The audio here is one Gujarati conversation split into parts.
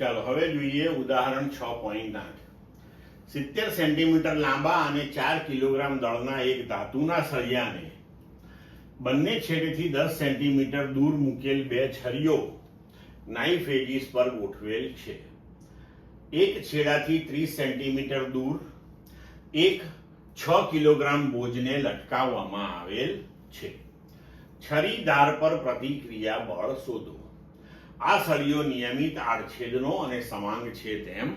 ચાલો હવે જોઈએ ઉદાહરણ 6.8. 70 સેન્ટીમીટર લાંબા અને 4 કિલોગ્રામ દળના એક ધાતુના સળિયાને બંને છેડેથી 10 સેન્ટીમીટર દૂર મૂકેલ બે છરીઓ નાઇફ એજીસ પર ગોઠવેલ છે. એક છેડાથી 30 સેન્ટીમીટર દૂર એક 6 કિલોગ્રામ બોજને લટકાવવામાં આવેલ છે. છરી ધાર પર પ્રતિક્રિયા બળ શોધો. આ સળિયો નિયમિત આડછેદનો અને સમાંગ છે તેમ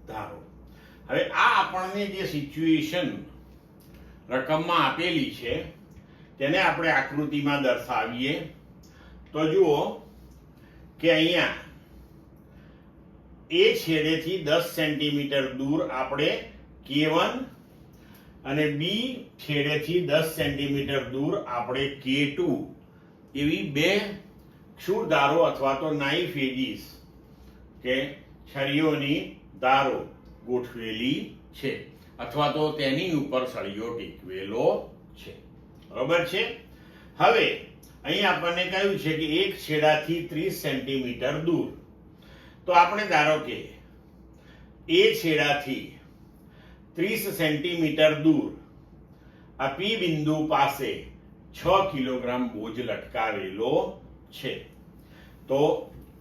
ધારો. હવે આ આપણને જે સિચ્યુએશન રકમમાં આપેલી છે તેને આપણે આકૃતિમાં દર્શાવીએ તો જુઓ કે અહીંયા એ છેડેથી 10 સેન્ટીમીટર દૂર આપણે K1 અને બી છેડેથી 10 સેન્ટીમીટર દૂર આપણે K2 એવી બે ક્ષુરધારો અથવા તો નાઇફ એજીસ કે છરીઓની ધારો ગોઠવેલી છે અથવા તો તેની ઉપર સળિયો ટેકવેલો છે. બરોબર છે. હવે અહીં આપણને કહ્યું છે કે એક છેડાથી 30 સેન્ટીમીટર દૂર, તો આપણે ધારો કે એ છેડાથી 30 સેન્ટીમીટર દૂર આ પી બિંદુ પાસે 6 કિલોગ્રામ બોજ લટકાવેલો છે. તો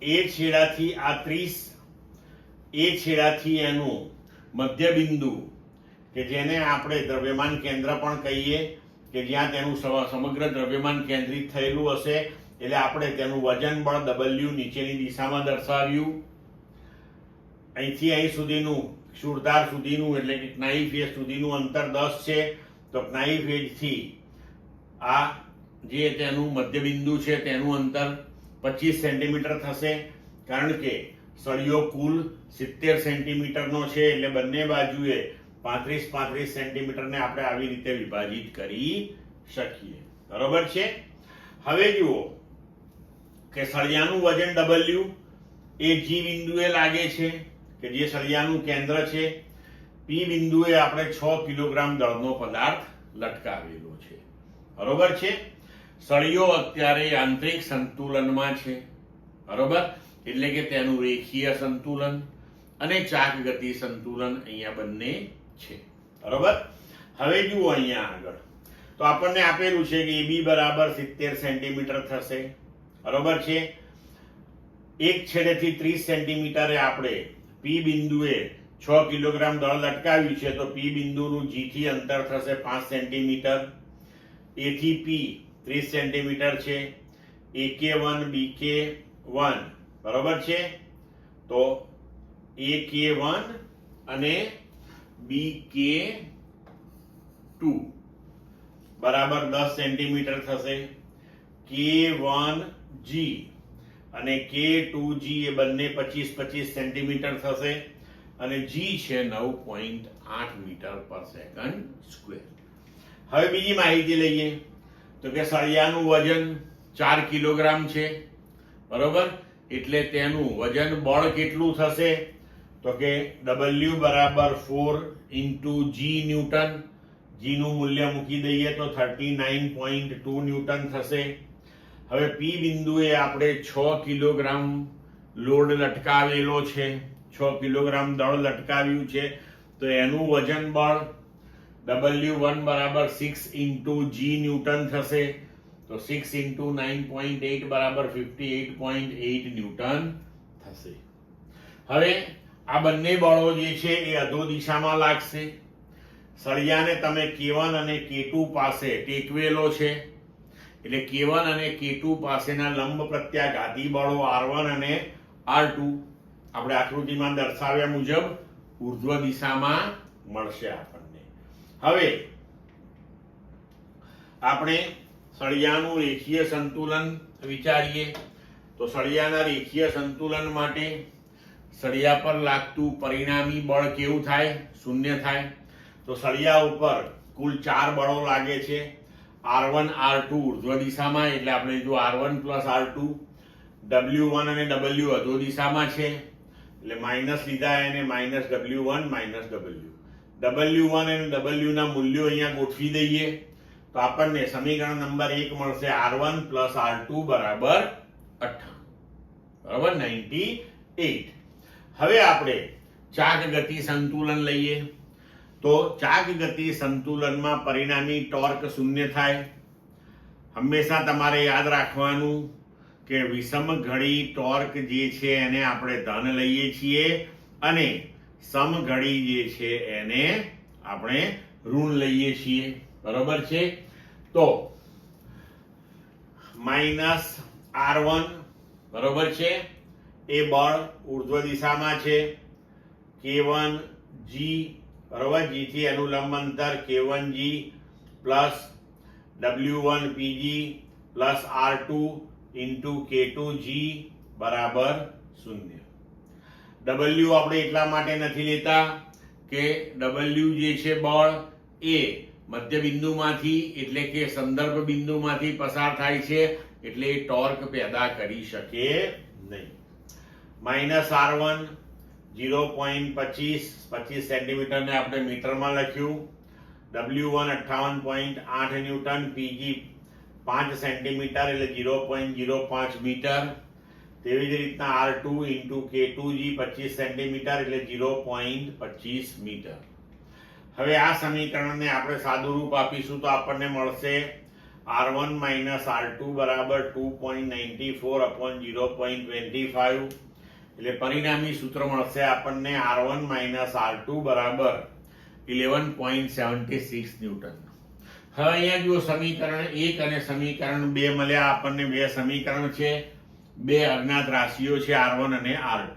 એ છેડાથી આ 30, એ છેડાથી એનું મધ્ય બિંદુ કે જેને આપણે દ્રવ્યમાન કેન્દ્ર પણ કહીએ કે જ્યાં તેનું સમગ્ર દ્રવ્યમાન કેન્દ્રિત થયેલું હશે, એટલે આપણે તેનું વજન બળ W નીચેની દિશામાં દર્શાવ્યું. અહીંથી અહીં સુધીનું ક્ષુરધાર સુધીનું એટલે કે નાઇફ એજ સુધીનું અંતર 10 છે. તો નાઇફ એજથી આ જે તેનું મધ્ય બિંદુ છે તેનું અંતર 25 સેન્ટીમીટર થશે. કારણ કે સળિયો કુલ 70 સેન્ટીમીટરનો છે એટલે બંને બાજુએ 35 સેન્ટીમીટરને આપણે આવી રીતે વિભાજિત કરી શકીએ. બરોબર છે. હવે જુઓ કે સળિયાનું વજન W એ G બિંદુએ લાગે છે કે જે સળિયાનું કેન્દ્ર છે. P બિંદુએ આપણે 6 કિલોગ્રામ દળનો પદાર્થ લટકાવેલો છે. બરોબર છે. સળિયો અત્યારે આંતરિક સંતુલનમાં છે. બરોબર, એટલે કે તેનું રેખીય સંતુલન અને ચાક ગતિ સંતુલન અહીંયા બંને છે. બરોબર. હવે જુઓ અહીંયા આગળ તો આપણને આપેલું છે કે AB બરાબર 70 સેન્ટીમીટર થશે. બરોબર છે. એક છેડેથી 30 સેન્ટીમીટરે આપણે P બિંદુએ 6 કિલોગ્રામ દળ લટકાવ્યું છે. તો P બિંદુનું G થી અંતર થશે 5 સેન્ટીમીટર. A થી P 30 સેન્ટીમીટર છે. AK1 BK1 બરોબર છે. તો AK1 અને BK2 બરાબર 10 સેન્ટીમીટર થશે. K1G અને K2G એ બંને 25 સેન્ટીમીટર થશે અને G છે 9.8 મીટર પર સેકન્ડ સ્ક્વેર. હવે બીજી માહિતી લઈએ તો કે સળિયાનું વજન 4 કિલોગ્રામ છે. બરોબર, એટલે તેનું વજન બળ કેટલું થશે તો કે W બરાબર 4 ઇન્ટુ G ન્યૂટન. G નું મૂલ્ય મૂકી દઈએ તો 39.2 ન્યૂટન થશે. હવે P બિંદુએ આપણે 6 કિલોગ્રામ લોડ લટકાવેલો છે, 6 કિલોગ્રામ દળ લટકાવ્યું છે. તો એનું વજન બળ W1 બરાબર 6 ઇન્ટુ G ન્યૂટન થશે. તો 6 ઇન્ટુ 9.8 બરાબર 58.8 ન્યૂટન થશે. હવે આ બંને બળો જે છે એ અધો દિશામાં લાગશે. સળિયાને તમે K1 અને K2 પાસે ટેકવેલો છે એટલે K1 અને K2 પાસેના લંબ પ્રત્યાઘાતી બળો R1 અને R2 આપણે આકૃતિમાં દર્શાવ્યા મુજબ ઉર્ધ્વ દિશામાં મળશે આપણને. હવે આપણે સળિયાનું રેખીય સંતુલન વિચારીએ તો સળિયાના રેખીય સંતુલન માટે સળિયા પર લાગતું પરિણામી બળ કેવું થાય? શૂન્ય થાય. તો સળિયા ઉપર કુલ 4 બળો લાગે છે. R1 R2 ઉર્ધ્વ દિશામાં એટલે આપણે જો R1 પ્લસ R2, W1 અને W અધો દિશામાં છે એટલે માઇનસ લીધા એને માઇનસ W1 માઇનસ W1 અને W ના મૂલ્યો અહીંયા ગોઠવી દઈએ તો આપણને સમીકરણ નંબર 1 મળશે R1 પ્લસ R2 બરાબર 98. બરાબર 98. હવે આપણે ચાક ગતિ સંતુલન લઈએ તો ચાક ગતિ સંતુલનમાં પરિણામી ટોર્ક શૂન્ય થાય. હંમેશા તમારે યાદ રાખવાનું કે વિષમ ઘડી ટોર્ક જે છે એને આપણે ધન લઈએ છીએ અને સમ ઘડી જે છે એને આપણે ઋણ લઈએ છીએ. બરોબર છે? તો -R1 બરોબર છે, એ બળ ઉર્ધ્વ દિશામાં છે. K1 G બરોબર, G થી અનુલંબ અંતર K1G plus W1 PG plus R2 into K2G બરાબર 0. W આપણે એટલા માટે નથી લેતા કે W જે છે બળ એ મધ્ય બિંદુમાંથી એટલે કે સંદર્ભ બિંદુમાંથી પસાર થાય છે એટલે એ ટોર્ક પેદા કરી શકે નહીં. -R1 0.25 સેન્ટીમીટર ને આપણે મીટરમાં લખ્યું. W1 58.8 ન્યૂટન, PG 5 સેન્ટીમીટર એટલે 0.05 મીટર. તેવી જ રીતના R2 ઇન્ટુ K2G 25 સેન્ટીમીટર એટલે 0.25 મીટર. હવે આ સમીકરણને આપણે સાદું રૂપ આપીશું તો આપણને મળશે R1 R2 બરાબર 2.94 upon 0.25 એટલે પરિણામી સૂત્ર મળશે આપણને R1 R2 બરાબર 11.76 ન્યૂટન. હવે અહીંયા જુઓ સમીકરણ 1 અને સમીકરણ 2 મળ્યા આપણને. બે સમીકરણ છે, બે અજ્ઞાત રાશિઓ છે R1 અને R2.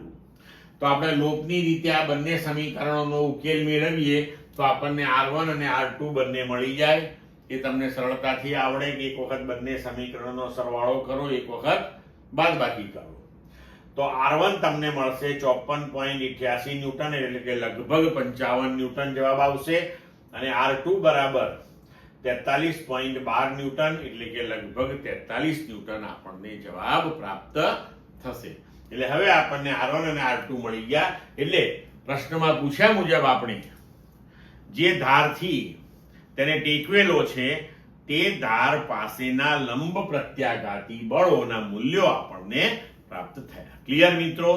તો આપણે લોપની રીતે આ બંને સમીકરણોનો ઉકેલ મેળવીએ તો આપણને R1 અને R2 બંને મળી જાય. એ તમને સરળતાથી આવડે કે એક વખત બંને સમીકરણોનો સરવાળો કરો, એક વખત બાદબાકી કરો. તો R1 તમને મળશે 54.88 ન્યૂટન એટલે કે લગભગ 55 ન્યૂટન જવાબ આવશે અને R2 બરાબર 43.12 ન્યૂટન એટલે કે લગભગ 43 ન્યૂટન આપણને જવાબ પ્રાપ્ત થશે. એટલે હવે આપણને R1 અને R2 મળી ગયા. એટલે પ્રશ્નમાં પૂછ્યા મુજબ આપણે જે ધારથી તેને ટેકવેલો છે તે ધાર પાસેના લંબ પ્રત્યાઘાતી બળોના મૂલ્યો આપણને પ્રાપ્ત થયા. ક્લિયર મિત્રો?